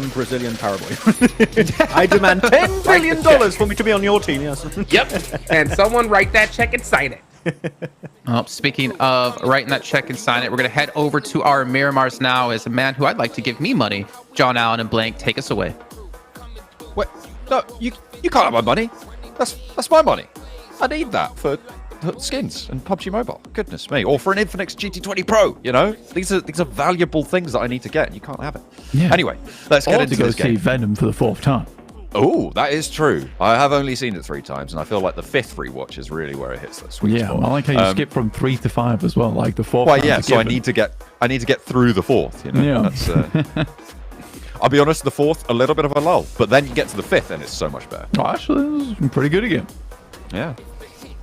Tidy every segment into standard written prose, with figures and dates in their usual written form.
one Brazilian Paraboy. I demand $10 billion for me to be on your team, yes. Yep, and someone wrait that check and sign it. Oh, speaking of writing that check and sign it, we're going to head over to our Miramars now as a man who I'd like to give me money. John Allen and Blank, take us away. What? No, you can't have my money. That's my money. I need that for skins and PUBG Mobile. Goodness me. Or for an Infinix GT20 Pro, you know? These are valuable things that I need to get, and you can't have it. Yeah. Anyway, let's get into this game. To go see Venom for the 4th time. Oh, that is true. I have only seen it 3 times, and I feel like the 5th rewatch is really where it hits that sweet spot. I like how you skip from 3 to 5 as well, like the 4th. Well, yeah. So I need to get through the 4th. You know, yeah. That's, I'll be honest, the 4th a little bit of a lull, but then you get to the 5th, and it's so much better. Oh, actually, it was pretty good again. Yeah.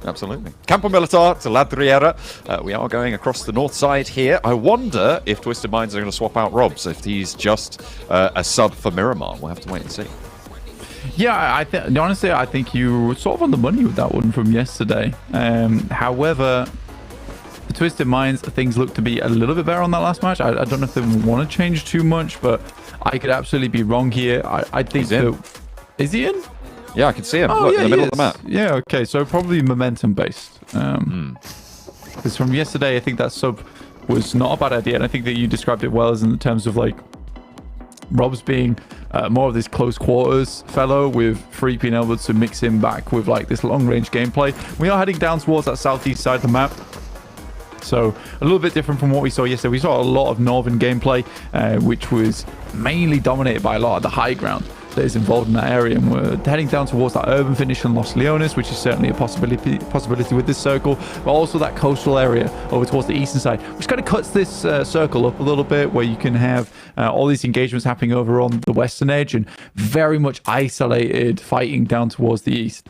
Absolutely. Campo Militar to Ladriera. We are going across the north side here. I wonder if Twisted Minds are going to swap out Robs, if he's just a sub for Miramar. We'll have to wait and see. Yeah, honestly, I think you were sort of on the money with that one from yesterday. However, the Twisted Minds, things look to be a little bit better on that last match. I don't know if they want to change too much, but I could absolutely be wrong here. I think that... Is he in? Yeah, I can see him. Oh, Look, yeah, in the middle of the map. Yeah, okay. So probably momentum-based. Because from yesterday, I think that sub was not a bad idea. And I think that you described it well as in terms of, like, Rob's being more of this close quarters fellow, with Free being able to mix him back with, like, this long-range gameplay. We are heading down towards that southeast side of the map. So a little bit different from what we saw yesterday. We saw a lot of northern gameplay, which was mainly dominated by a lot of the high ground that is involved in that area, and we're heading down towards that urban finish in Los Leones, which is certainly a possibility with this circle, but also that coastal area over towards the eastern side, which kind of cuts this circle up a little bit, where you can have all these engagements happening over on the western edge and very much isolated fighting down towards the east.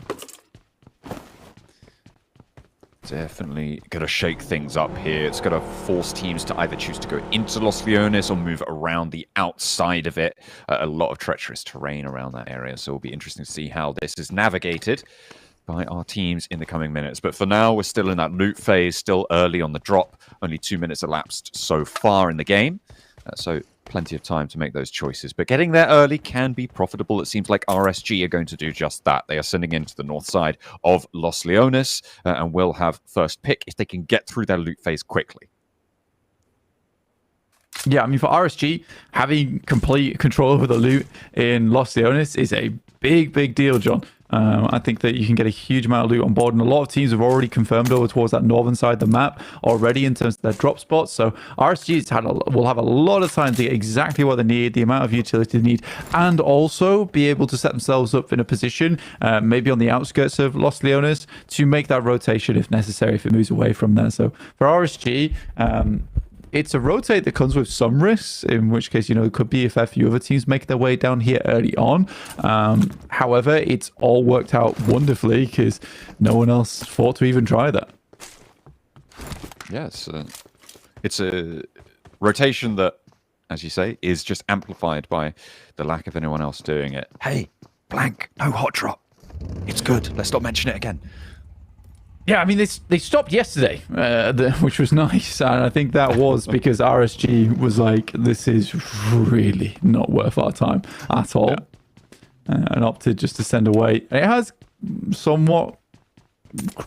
Definitely going to shake things up here. It's going to force teams to either choose to go into Los Leones or move around the outside of it. A lot of treacherous terrain around that area, so it'll be interesting to see how this is navigated by our teams in the coming minutes. But for now, we're still in that loot phase, still early on the drop. Only 2 minutes elapsed so far in the game, so plenty of time to make those choices. But getting there early can be profitable. It seems like RSG are going to do just that. They are sending into the north side of Los Leones and will have first pick if they can get through their loot phase quickly. Yeah, I mean, for RSG, having complete control over the loot in Los Leones is a big deal, John. I think that you can get a huge amount of loot on board, and a lot of teams have already confirmed over towards that northern side of the map already in terms of their drop spots. So RSG will have a lot of time to get exactly what they need, the amount of utility they need, and also be able to set themselves up in a position, maybe on the outskirts of Los Leones, to make that rotation if necessary, if it moves away from there. So for RSG, it's a rotate that comes with some risks, in which case, it could be if a few other teams make their way down here early on. However, it's all worked out wonderfully because no one else thought to even try that. Yes, it's a rotation that, as you say, is just amplified by the lack of anyone else doing it. Hey, blank, no hot drop. It's good. Let's not mention it again. Yeah, I mean, they stopped yesterday, which was nice. And I think that was because RSG was like, this is really not worth our time at all. Yeah. And opted just to send away. It has somewhat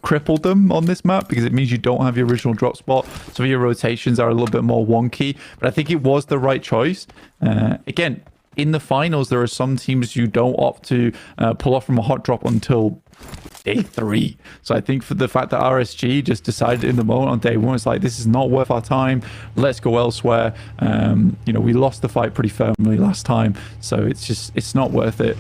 crippled them on this map because it means you don't have your original drop spot. So your rotations are a little bit more wonky. But I think it was the right choice. Again, in the finals, there are some teams you don't opt to pull off from a hot drop until day 3. So I think for the fact that RSG just decided in the moment on day 1, it's like, this is not worth our time. Let's go elsewhere. We lost the fight pretty firmly last time. So it's not worth it.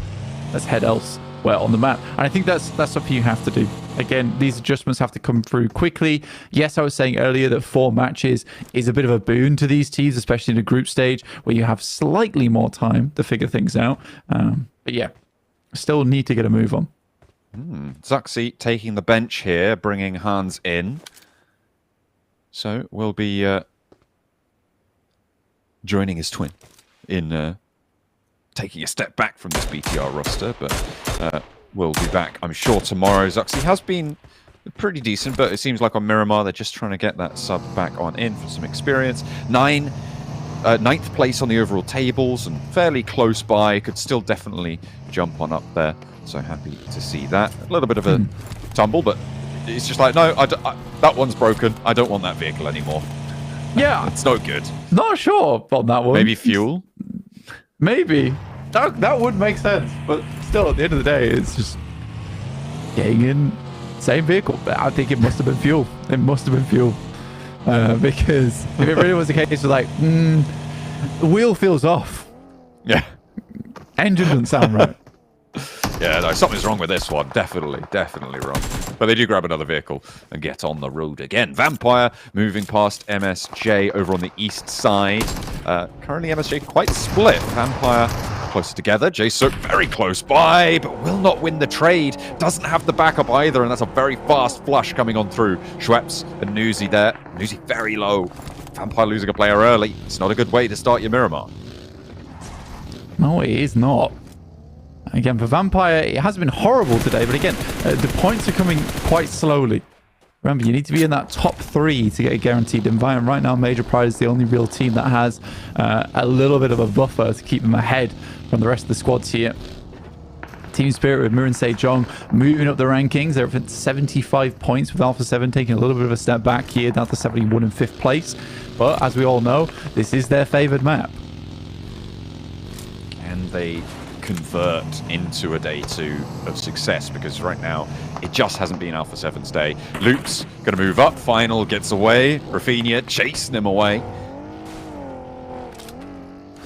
Let's head elsewhere on the map. And I think that's something you have to do. Again, these adjustments have to come through quickly. Yes, I was saying earlier that 4 matches is a bit of a boon to these teams, especially in the group stage where you have slightly more time to figure things out. But yeah, still need to get a move on. Zuxi taking the bench here, bringing Hans in. So we'll be joining his twin in taking a step back from this BTR roster, but we'll be back, I'm sure, tomorrow. Zuxi has been pretty decent, but it seems like on Miramar, they're just trying to get that sub back on in for some experience. 9 ninth place on the overall tables and fairly close by. Could still definitely jump on up there. So happy to see that. A little bit of a tumble, but it's just like, no, that one's broken. I don't want that vehicle anymore. Yeah. It's no good. Not sure on that one. Maybe fuel? Maybe. That would make sense. But still, at the end of the day, it's just getting in same vehicle. I think it must have been fuel. It must have been fuel. Because if it really was the case of like, the wheel feels off. Yeah. Engine doesn't sound right. Yeah, no, something's wrong with this one. Definitely wrong. But they do grab another vehicle and get on the road again. Vampire moving past MSJ over on the east side. Currently MSJ quite split. Vampire closer together. J-Soak very close by, but will not win the trade. Doesn't have the backup either, and that's a very fast flush coming on through. Schweppes and Newsy there. Newsy very low. Vampire losing a player early. It's not a good way to start your Miramar. No, it is not. Again, for Vampire, it has been horrible today, but again, the points are coming quite slowly. Remember, you need to be in that top 3 to get a guaranteed invite. Right now, Major Pride is the only real team that has a little bit of a buffer to keep them ahead from the rest of the squads here. Team Spirit with Murin Sejong moving up the rankings. They're at 75 points with Alpha 7 taking a little bit of a step back here, down to 71 in 5th place. But as we all know, this is their favoured map. Can they convert into a day 2 of success? Because right now it just hasn't been Alpha 7's day. Luke's gonna move up. Final gets away. Rafinha chasing him away,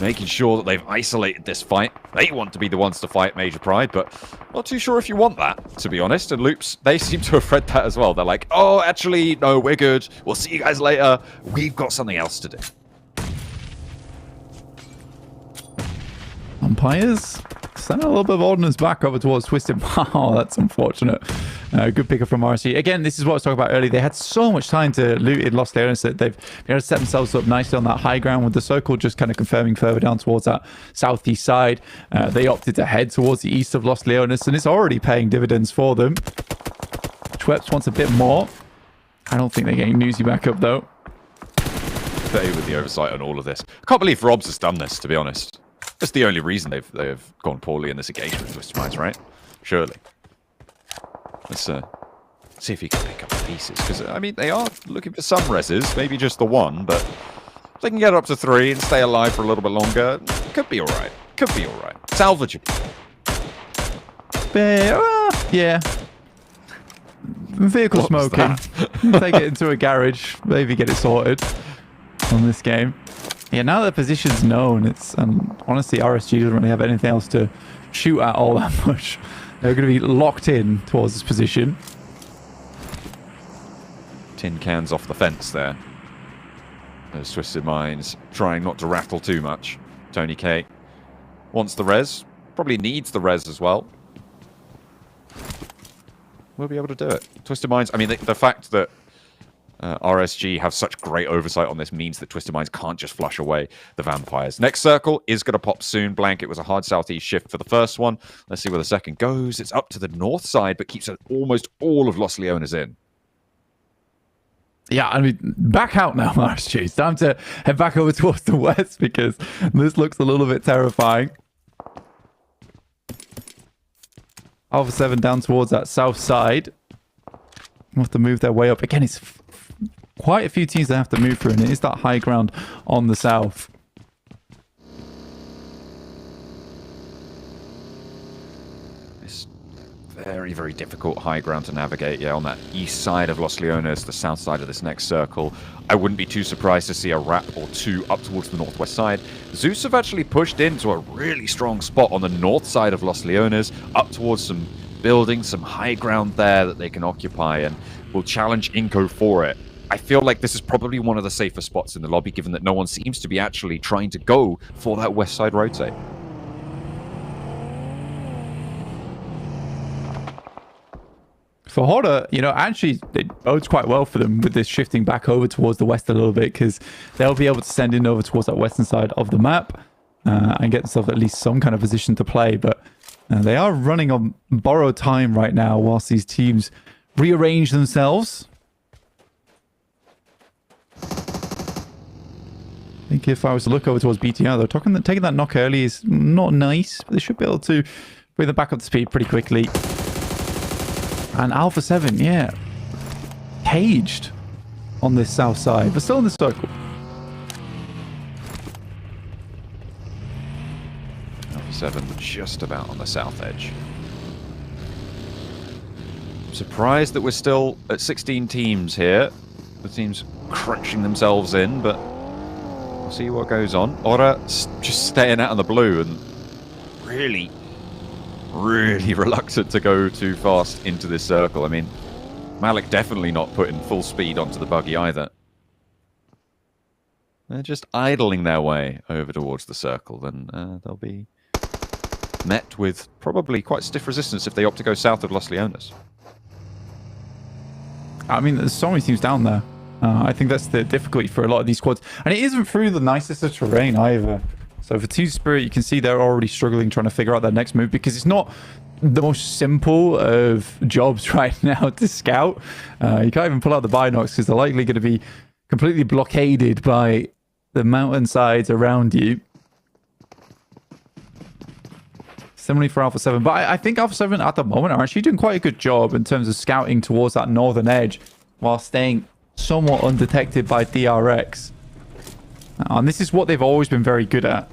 making sure that they've isolated this fight. They want to be the ones to fight Major Pride, but not too sure if you want that, to be honest. And Loops, they seem to have read that as well. They're like, oh, actually, no, we're good. We'll see you guys later. We've got something else to do. Umpires sending a little bit of ordnance back over towards Twisted. Wow, that's unfortunate. Good picker from RC. Again, this is what I was talking about earlier. They had so much time to loot in Lost Areas that they've been able to set themselves up nicely on that high ground, with the circle just kind of confirming further down towards that southeast side. They opted to head towards the east of Los Leones, and it's already paying dividends for them. Schweppes wants a bit more. I don't think they're getting Newsy back up, though. They with the oversight on all of this. I can't believe Robs has done this, to be honest. That's the only reason they've gone poorly in this engagement with Twisted Minds, right? Surely. Let's see if he can pick up the pieces. Because, I mean, they are looking for some reses. Maybe just the one, but if they can get up to 3 and stay alive for a little bit longer, could be alright. Could be alright. Salvageable. Yeah. Vehicle smoking. Take it into a garage. Maybe get it sorted on this game. Yeah, now their position's known, honestly, RSG doesn't really have anything else to shoot at all that much. They're going to be locked in towards this position. Tin cans off the fence there. Those Twisted Minds trying not to rattle too much. Tony K wants the res, probably needs the res as well. We'll be able to do it. Twisted Minds, I mean, the fact that RSG have such great oversight on this means that Twisted Minds can't just flush away the Vampires. Next circle is going to pop soon. Blank, it was a hard southeast shift for the first one. Let's see where the second goes. It's up to the north side, but keeps almost all of Los Leones in. Yeah, I mean, back out now, RSG. It's time to head back over towards the west, because this looks a little bit terrifying. Alpha 7 down towards that south side. We'll have to move their way up. Again, it's quite a few teams they have to move through, and it is that high ground on the south. It's very, very difficult high ground to navigate. Yeah, on that east side of Los Leones, the south side of this next circle. I wouldn't be too surprised to see a wrap or 2 up towards the northwest side. Zeus have actually pushed into a really strong spot on the north side of Los Leones, up towards some buildings, some high ground there that they can occupy, and will challenge Inco for it. I feel like this is probably one of the safer spots in the lobby, given that no one seems to be actually trying to go for that west side rotate. For Horda, you know, actually, it bodes quite well for them with this shifting back over towards the west a little bit, because they'll be able to send in over towards that western side of the map and get themselves at least some kind of position to play. But they are running on borrowed time right now whilst these teams rearrange themselves. think if I was to look over towards BTR, though, taking that knock early is not nice. But they should be able to bring them back up to speed pretty quickly. And Alpha 7, yeah, caged on this south side, but still in the circle. Alpha 7 just about on the south edge. I'm surprised that we're still at 16 teams here. The teams crunching themselves in, but we'll see what goes on. Ora just staying out on the blue and really reluctant to go too fast into this circle. I mean, Malik definitely not putting full speed onto the buggy either. They're just idling their way over towards the circle, then they'll be met with probably quite stiff resistance if they opt to go south of Los Leones. I mean, there's so many teams down there. I think that's the difficulty for a lot of these squads. And it isn't through the nicest of terrain either. So for Team Spirit, you can see they're already struggling trying to figure out their next move because it's not the most simple of jobs right now to scout. You can't even pull out the binocs because they're likely going to be completely blockaded by the mountainsides around you. Similarly for Alpha 7. But I think Alpha 7 at the moment are actually doing quite a good job in terms of scouting towards that northern edge while staying somewhat undetected by DRX. And this is what they've always been very good at.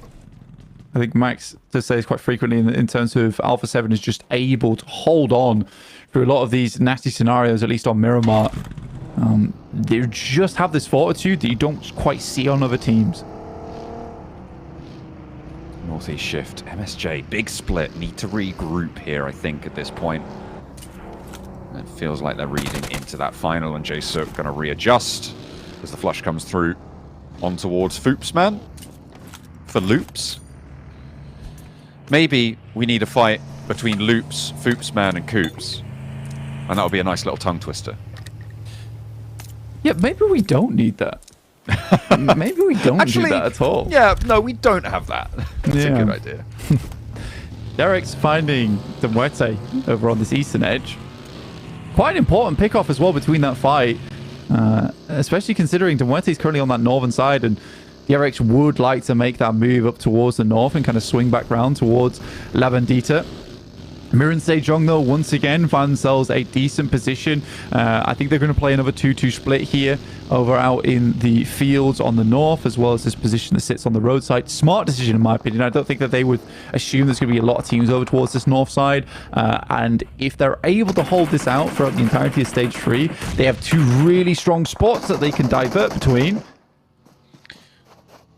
I think Max does say this quite frequently in terms of Alpha 7 is just able to hold on through a lot of these nasty scenarios, at least on Miramar. They just have this fortitude that you don't quite see on other teams. Northeast shift. MSJ, big split. Need to regroup here, I think, at this point. It feels like they're reading into that final, and J-Sook going to readjust as the flush comes through on towards Foopsman for Loops. Maybe we need a fight between Loops, Foopsman, and Coops. And that'll be a nice little tongue twister. Yeah, maybe we don't need that. Maybe we don't Actually, need that at all. Yeah, no, we don't have that. That's a good idea. Derek's finding the Muerte over on this eastern edge. Quite an important pick-off as well between that fight. Especially considering Demuerte is currently on that northern side, and DRX would like to make that move up towards the north and kind of swing back round towards La Bandita. Mirren Sejong, though, once again find themselves a decent position. I think they're going to play another 2-2 split here over out in the fields on the north, as well as this position that sits on the roadside. Smart decision, in my opinion. I don't think that they would assume there's going to be a lot of teams over towards this north side. And if they're able to hold this out throughout the entirety of Stage 3, they have two really strong spots that they can divert between.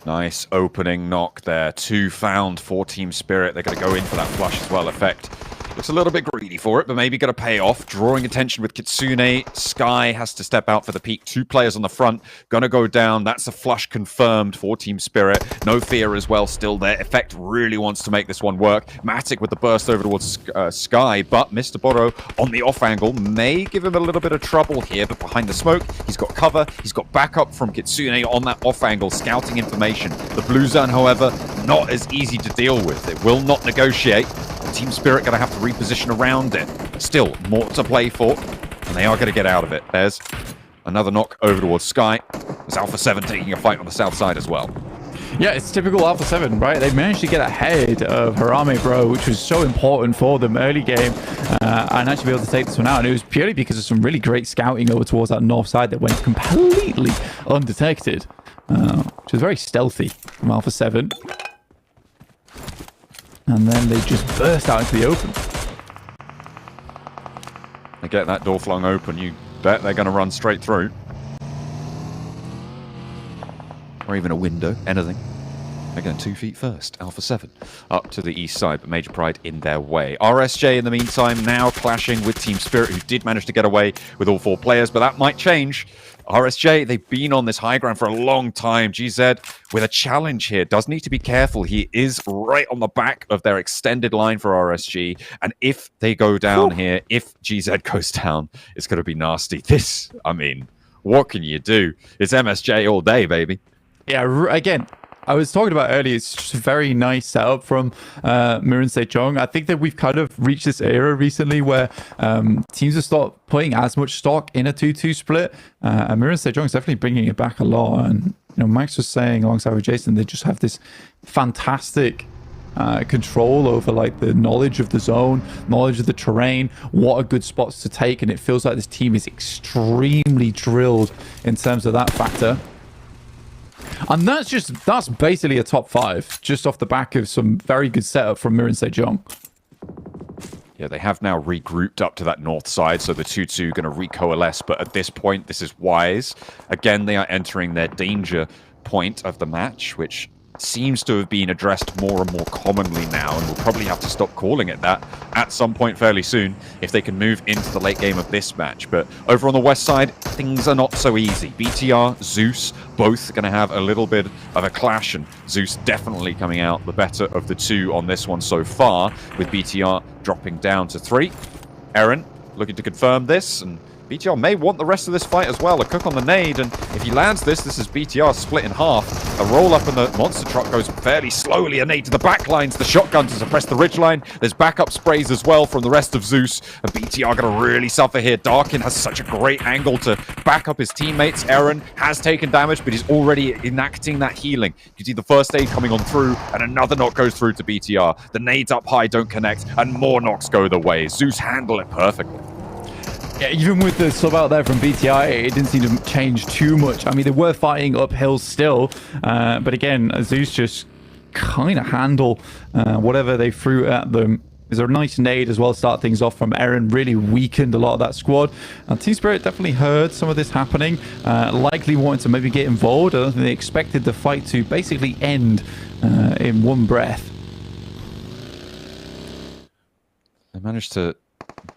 Nice opening knock there. 2 found for Team Spirit. They're going to go in for that flush as well. Effect looks a little bit greedy for it, but maybe going to pay off. Drawing attention with Kitsune. Sky has to step out for the peak. 2 players on the front. Going to go down. That's a flush confirmed for Team Spirit. No fear as well still there. Effect really wants to make this one work. Matic with the burst over towards Sky, but Mr. Boro on the off angle may give him a little bit of trouble here, but behind the smoke, he's got cover. He's got backup from Kitsune on that off angle, scouting information. The blue zone, however, not as easy to deal with. It will not negotiate. Team Spirit going to have to reposition around it. Still, more to play for, and they are going to get out of it. There's another knock over towards Sky. There's Alpha 7 taking a fight on the south side as well. Yeah, it's typical Alpha 7, right? They managed to get ahead of Harame Bro, which was so important for them early game, and actually be able to take this one out. And it was purely because of some really great scouting over towards that north side that went completely undetected, which was very stealthy from Alpha 7. And then they just burst out into the open. They get that door flung open. You bet they're going to run straight through. Or even a window, anything. They're going 2 feet first. Alpha 7 up to the east side, but Major Pride in their way. RSJ, in the meantime, now clashing with Team Spirit, who did manage to get away with all 4 players, but that might change. RSJ, they've been on this high ground for a long time. GZ with a challenge here. Does need to be careful. He is right on the back of their extended line for RSG. And if they go down here, if GZ goes down, it's going to be nasty. This, I mean, what can you do? It's MSJ all day, baby. Yeah, again, I was talking about earlier, it's just a very nice setup from Mirren Sejong. I think that we've kind of reached this era recently where teams have stopped putting as much stock in a 2-2 split. And Mirren Sejong is definitely bringing it back a lot. And, Max was saying alongside with Jason, they just have this fantastic control over like the knowledge of the zone, knowledge of the terrain, what are good spots to take. And it feels like this team is extremely drilled in terms of that factor. And that's basically a top 5, just off the back of some very good setup from Mirren Sejong. Yeah, they have now regrouped up to that north side, so the 2-2 going to recoalesce, but at this point, this is wise. Again, they are entering their danger point of the match, which seems to have been addressed more and more commonly now, and we'll probably have to stop calling it that at some point fairly soon if they can move into the late game of this match. But over on the west side, things are not so easy. BTR, Zeus, both going to have a little bit of a clash, and Zeus definitely coming out the better of the two on this one so far, with BTR dropping down to 3. Eren looking to confirm this, and BTR may want the rest of this fight as well. A cook on the nade, and if he lands this is BTR split in half. A roll up and the monster truck goes fairly slowly. A nade to the back lines, the shotgun to suppress the ridgeline. There's backup sprays as well from the rest of Zeus. And BTR going to really suffer here. Darkin has such a great angle to back up his teammates. Eren has taken damage, but he's already enacting that healing. You can see the first aid coming on through, and another knock goes through to BTR. The nades up high don't connect, and more knocks go the way. Zeus handle it perfectly. Yeah, even with the sub out there from BTI, it didn't seem to change too much. I mean, they were fighting uphill still, but again, Zeus just kind of handle whatever they threw at them. There's a nice nade as well to start things off from Eren, really weakened a lot of that squad. Team Spirit definitely heard some of this happening, likely wanted to maybe get involved. I don't think they expected the fight to basically end in one breath. They managed to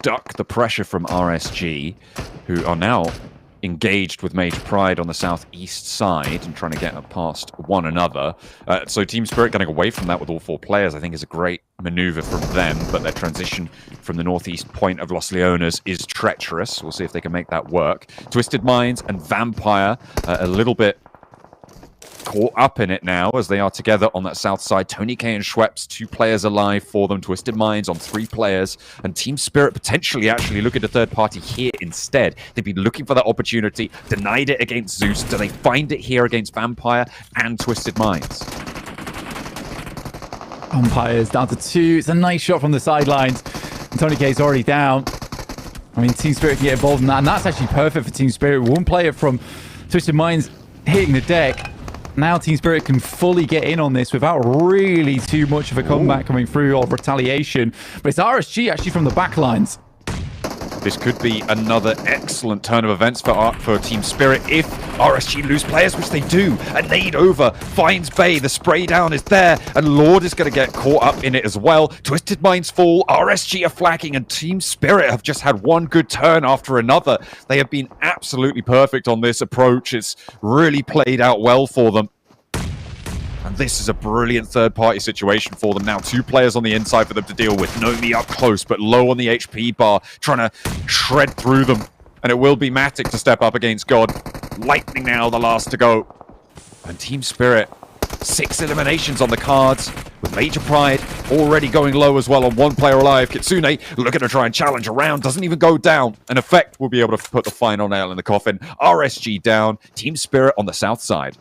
duck the pressure from RSG, who are now engaged with Major Pride on the southeast side and trying to get past one another. So Team Spirit getting away from that with all 4 players, I think, is a great maneuver from them, but their transition from the northeast point of Los Leones is treacherous. We'll see if they can make that work. Twisted Minds and Vampire a little bit caught up in it now as they are together on that south side. Tony K and Schweppes, 2 players alive for them. Twisted Minds on 3 players, and Team Spirit potentially actually look at a third party here instead. They've been looking for that opportunity, denied it against Zeus. Do they find it here against Vampire and Twisted Minds? Vampires down to 2. It's a nice shot from the sidelines. Tony K's already down. I mean, Team Spirit can get involved in that, and that's actually perfect for Team Spirit. 1 player from Twisted Minds hitting the deck. Now Team Spirit can fully get in on this without really too much of a comeback coming through or retaliation. But it's RSG actually from the back lines. This could be another excellent turn of events for Team Spirit if RSG lose players, which they do. A nade over finds Bay. The spray down is there, and Lord is going to get caught up in it as well. Twisted Minds fall. RSG are flagging, and Team Spirit have just had one good turn after another. They have been absolutely perfect on this approach. It's really played out well for them. And this is a brilliant third-party situation for them now. 2 players on the inside for them to deal with. Nomi up close, but low on the HP bar, trying to shred through them. And it will be Matic to step up against God. Lightning now, the last to go. And Team Spirit, 6 eliminations on the cards, with Major Pride already going low as well on 1 player alive. Kitsune looking to try and challenge around, doesn't even go down. An Effect will be able to put the final nail in the coffin. RSG down, Team Spirit on the south side.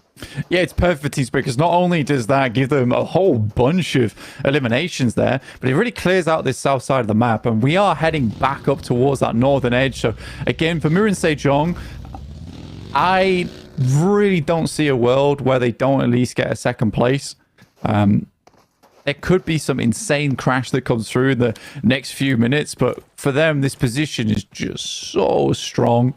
Yeah, it's perfect for Team Spirit because not only does that give them a whole bunch of eliminations there, but it really clears out this south side of the map, and we are heading back up towards that northern edge. So again, for Mirren Sejong, I really don't see a world where they don't at least get a 2nd place. There could be some insane crash that comes through in the next few minutes, but for them, this position is just so strong.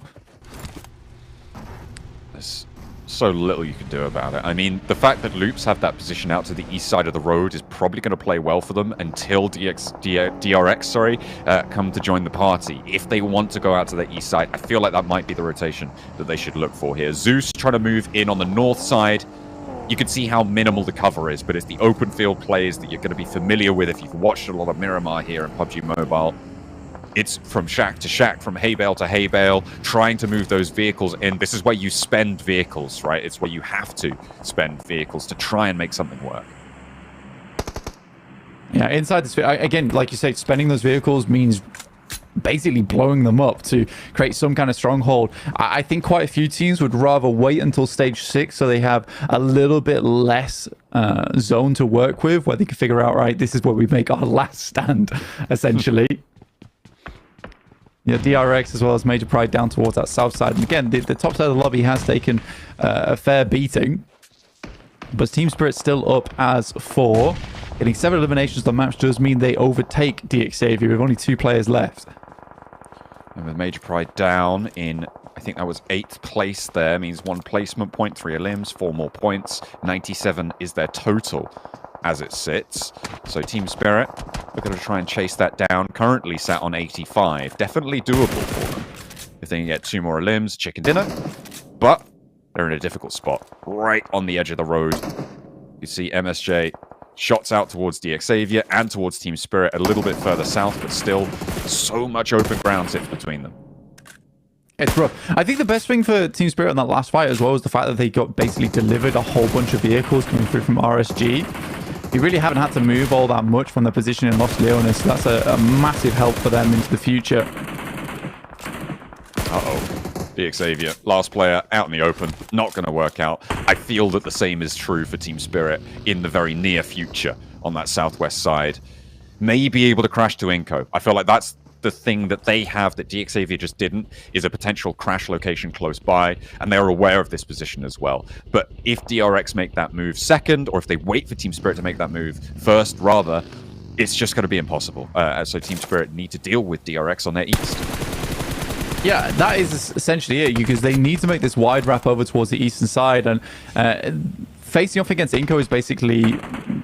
There's so little you can do about it. I mean, the fact that Loops have that position out to the east side of the road is probably going to play well for them until DRX come to join the party. If they want to go out to the east side, I feel like that might be the rotation that they should look for here. Zeus trying to move in on the north side. You can see how minimal the cover is, but it's the open field plays that you're going to be familiar with if you've watched a lot of Miramar here in PUBG Mobile. It's from shack to shack, from hay bale to hay bale, trying to move those vehicles in. This is where you spend vehicles, right? It's where you have to spend vehicles to try and make something work. Yeah, inside this, again, like you say, spending those vehicles means basically blowing them up to create some kind of stronghold. I think quite a few teams would rather wait until stage 6 so they have a little bit less zone to work with, where they can figure out, right, this is where we make our last stand, essentially. Yeah, DRX as well as Major Pride down towards that south side. And again, the top side of the lobby has taken a fair beating, but Team Spirit still up as 4. Getting 7 eliminations on the match does mean they overtake DXavier with only 2 players left. And with Major Pride down in, I think that was 8th place there, means 1 placement point, 3 elims, 4 more points. 97 is their total as it sits. So Team Spirit, we're going to try and chase that down. Currently sat on 85. Definitely doable for them if they can get 2 more elims, chicken dinner. But they're in a difficult spot, right on the edge of the road. You see MSJ shots out towards DXavier and towards Team Spirit a little bit further south, but still so much open ground sits between them. It's rough. I think the best thing for Team Spirit on that last fight as well was the fact that they got basically delivered a whole bunch of vehicles coming through from RSG. You really haven't had to move all that much from their position in Los Leones, so that's a massive help for them into the future. Uh-oh. DXavier, last player out in the open, not going to work out. I feel that the same is true for Team Spirit in the very near future on that southwest side. May be able to crash to Inco. I feel like that's the thing that they have that DXavier just didn't, is a potential crash location close by, and they're aware of this position as well. But if DRX make that move second, or if they wait for Team Spirit to make that move first, rather, it's just going to be impossible. So Team Spirit need to deal with DRX on their east. Yeah, that is essentially it, because they need to make this wide wrap over towards the eastern side, and facing off against Inco is basically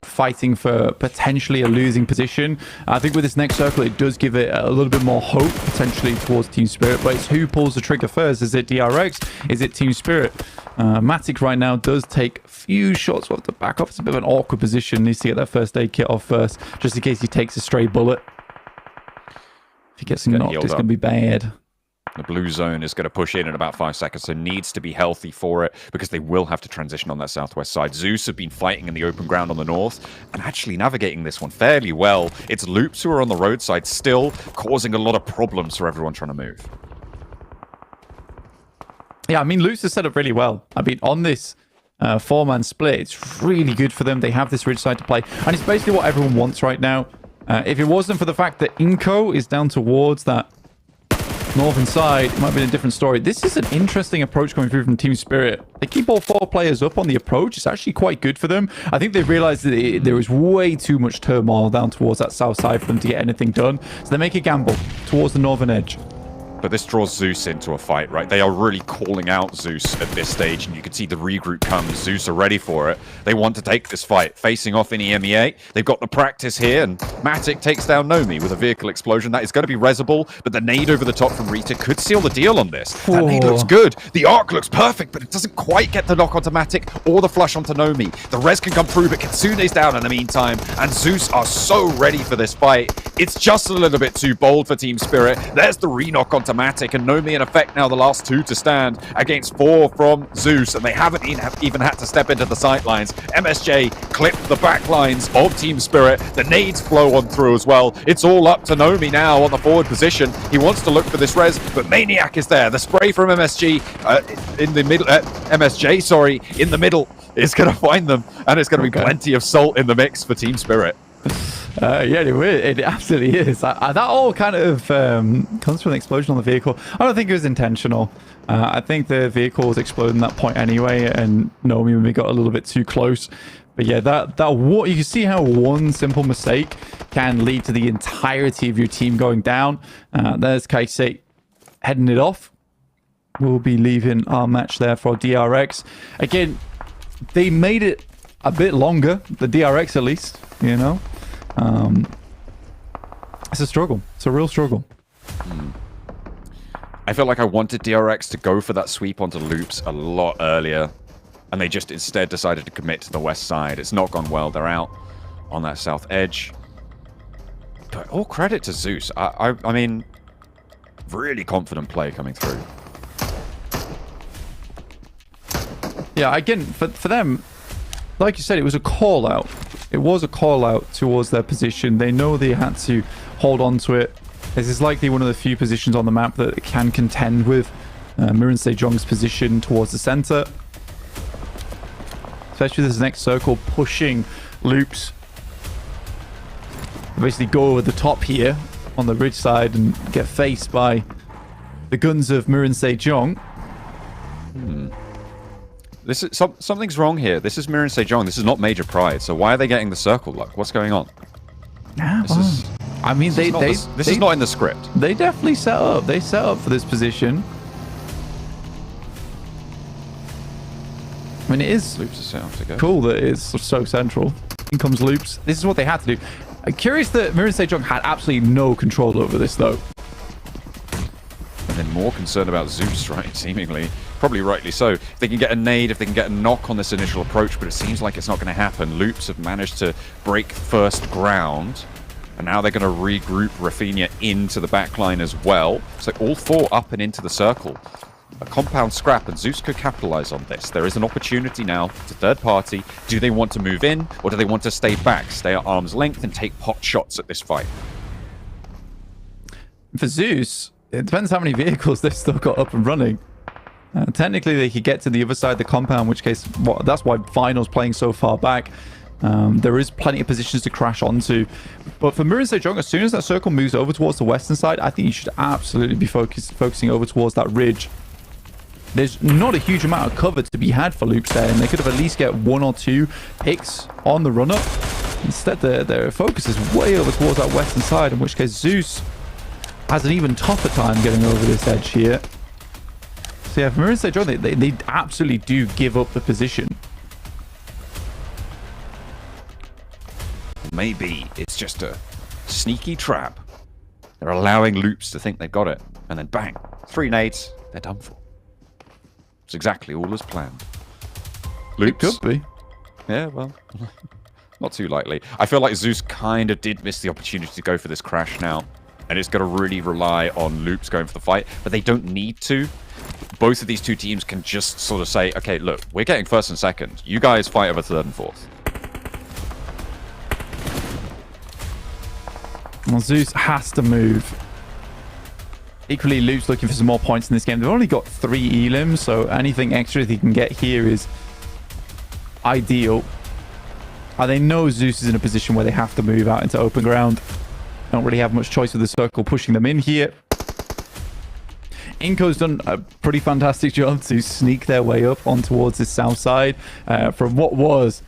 fighting for potentially a losing position. I think with this next circle, it does give it a little bit more hope potentially towards Team Spirit, but it's who pulls the trigger first. Is it DRX? Is it Team Spirit? Matic right now does take a few shots off the back off. It's a bit of an awkward position. Needs to get that first aid kit off first, just in case he takes a stray bullet. If he gets knocked, it's going to be bad. The blue zone is going to push in about 5 seconds, so needs to be healthy for it, because they will have to transition on that southwest side. Zeus have been fighting in the open ground on the north, and actually navigating this one fairly well. It's Loops who are on the roadside, still causing a lot of problems for everyone trying to move. Yeah, I mean, Loops is set up really well. I mean, on this 4-man split, it's really good for them. They have this ridge side to play, and it's basically what everyone wants right now. If it wasn't for the fact that Inco is down towards that northern side, it might have been a different story. This is an interesting approach coming through from Team Spirit. They keep all 4 players up on the approach. It's actually quite good for them. I think they've realized that there is way too much turmoil down towards that south side for them to get anything done. So they make a gamble towards the northern edge. But this draws Zeus into a fight, right? They are really calling out Zeus at this stage, and you can see the regroup come. Zeus are ready for it. They want to take this fight. Facing off in EMEA, they've got the practice here, and Matic takes down Nomi with a vehicle explosion. That is going to be resable, but the nade over the top from Rita could seal the deal on this. That nade looks good. The arc looks perfect, but it doesn't quite get the knock onto Matic or the flush onto Nomi. The res can come through, but Kitsune's down in the meantime, and Zeus are so ready for this fight. It's just a little bit too bold for Team Spirit. There's the re-knock onto Matic, and Nomi in effect now the last 2 to stand against 4 from Zeus, and they haven't even had to step into the sightlines. MSJ clipped the back lines of Team Spirit. The nades flow on through as well. It's all up to Nomi now on the forward position. He wants to look for this res, but Maniac is there. The spray from MSJ in the middle, MSJ, in the middle is going to find them, and it's going to be plenty of salt in the mix for Team Spirit. Yeah, it absolutely is. That all kind of comes from an explosion on the vehicle. I don't think it was intentional. I think the vehicle was exploding at that point anyway, and Nomi maybe got a little bit too close. But yeah, you can see how one simple mistake can lead to the entirety of your team going down. There's Kaisei heading it off. We'll be leaving our match there for DRX. Again, they made it a bit longer, the DRX at least, you know. It's a struggle. It's a real struggle. I felt like I wanted DRX to go for that sweep onto Loops a lot earlier, and they just instead decided to commit to the west side. It's not gone well. They're out on that south edge. But all credit to Zeus. I mean, Really confident play coming through. Yeah, again, for them, like you said, it was a call out. It was a call out towards their position. They know they had to hold on to it. This is likely one of the few positions on the map that it can contend with Mirren Sejong's position towards the center. Especially this next circle pushing Loops. Basically go over the top here on the ridge side and get faced by the guns of Mirren Sejong. This is something's wrong here. This is Mirren Sejong. This is not Major Pride. So why are they getting the circle luck? What's going on? I mean, This is not in the script. They definitely set up. They set up for this position. I mean, it is Loops are set up to go. cool that it's so central. In comes Loops. This is what they had to do. I'm curious that Mirren Sejong had absolutely no control over this, though. And then more concerned about Zeus, right? Seemingly. Probably rightly so. If they can get a nade, if they can get a knock on this initial approach, but it seems like it's not going to happen. Loops have managed to break first ground. And now they're going to regroup Rafinha into the backline as well. So all four up and into the circle. A compound scrap, and Zeus could capitalize on this. There is an opportunity now to third party. Do they want to move in, or do they want to stay back, stay at arm's length, and take pot shots at this fight? For Zeus, it depends how many vehicles they've still got up and running. Technically, they could get to the other side of the compound, in which case, that's why Final's playing so far back. There is plenty of positions to crash onto. But for Mirren Sejong, as soon as that circle moves over towards the western side, I think you should absolutely be focusing over towards that ridge. There's not a huge amount of cover to be had for Loops there, and they could have at least get 1 or 2 picks on the run-up. Instead, their focus is way over towards that western side, in which case Zeus has an even tougher time getting over this edge here. So yeah, for Mirren Sejong, they absolutely do give up the position. Maybe it's just a sneaky trap. They're allowing Loops to think they've got it, and then bang, 3 nades, they're done for. It's exactly all as planned. Loops. It could be. Yeah, well, not too likely. I feel like Zeus kind of did miss the opportunity to go for this crash now, and it's going to really rely on Loops going for the fight, but they don't need to. Both of these two teams can just sort of say, okay, look, we're getting first and second. You guys fight over third and fourth. Well, Zeus has to move. Equally, Loops looking for some more points in this game. They've only got 3 elims, so anything extra they can get here is ideal. They know Zeus is in a position where they have to move out into open ground. Don't really have much choice with the circle pushing them in here. Inco's done a pretty fantastic job to sneak their way up on towards this south side from what was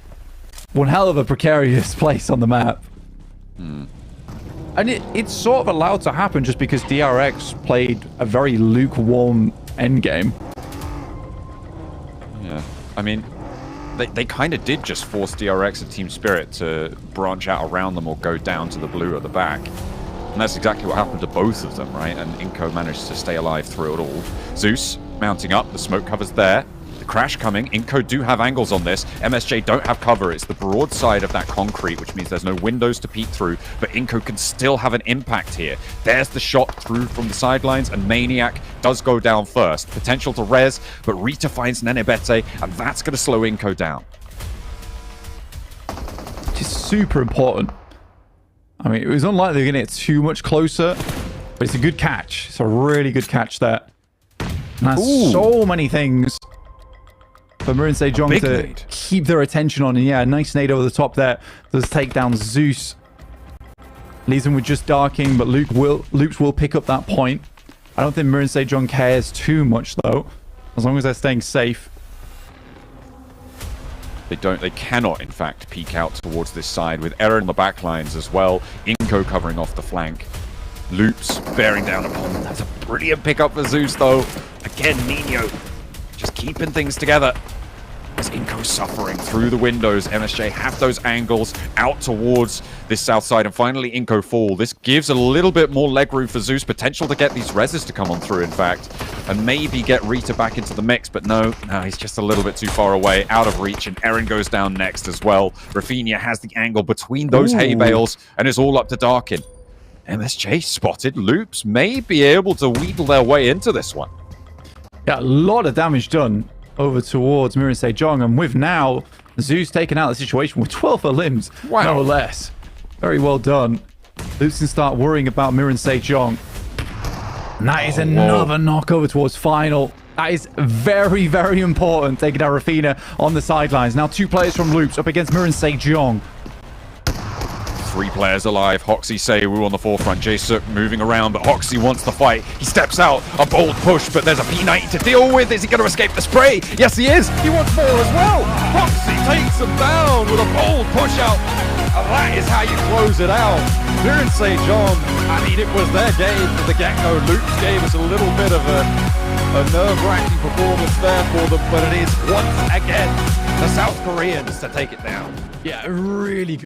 one hell of a precarious place on the map. And it's sort of allowed to happen just because DRX played a very lukewarm endgame. Yeah, I mean, they kind of did just force DRX and Team Spirit to branch out around them or go down to the blue at the back. And that's exactly what happened to both of them, right? And Inco managed to stay alive through it all. Zeus mounting up, the smoke cover's there. The crash coming. Inco do have angles on this. MSJ don't have cover. It's the broad side of that concrete, which means there's no windows to peek through. But Inco can still have an impact here. There's the shot through from the sidelines, and Maniac does go down first. Potential to res, but Rita finds Nenebete, and that's going to slow Inco down. Which is super important. I mean, it was unlikely they're going to get too much closer, but it's a good catch. It's a really good catch there. And that's so many things for Mirren Sejong to nade. keep their attention on. And yeah, nice nade over the top there. Does take down Zeus. Leaves them with just Darking, but Loops will pick up that point. I don't think Mirren Sejong cares too much, though, as long as they're staying safe. They cannot, in fact, peek out towards this side with Eren on the back lines as well. Inco covering off the flank. Loops bearing down upon them. That's a brilliant pickup for Zeus, though. Again, Nino just keeping things together. As Inco suffering through the windows, MSJ have those angles out towards this south side, and finally Inco fall. This gives a little bit more leg room for Zeus, potential to get these reses to come on through, in fact, and maybe get Rita back into the mix, but no, he's just a little bit too far away, out of reach, and Eren goes down next as well. Rafinha has the angle between those hay bales, and it's all up to Darkin. MSJ spotted. Loops may be able to wheedle their way into this one. Yeah, a lot of damage done over towards Mirren Sejong, and with now Zeus taking out the situation with 12 limbs, no less. Very well done. Loops can start worrying about Mirren Sejong. And that is another knock over towards final. That is very, very important, taking out Rafina on the sidelines. Now 2 players from Loops up against Mirren Sejong. 3 players alive. Hoxie Seiwu on the forefront. Jae-suk moving around, but Hoxie wants the fight. He steps out. A bold push, but there's a P90 to deal with. Is he going to escape the spray? Yes, he is. He wants more as well. Hoxie takes him down with a bold push out. And that is how you close it out. Mirren Sejong, I mean, it was their game from the get-go. Loops gave us a little bit of a nerve-wracking performance there for them, but it is once again the South Koreans to take it down. Yeah, really good.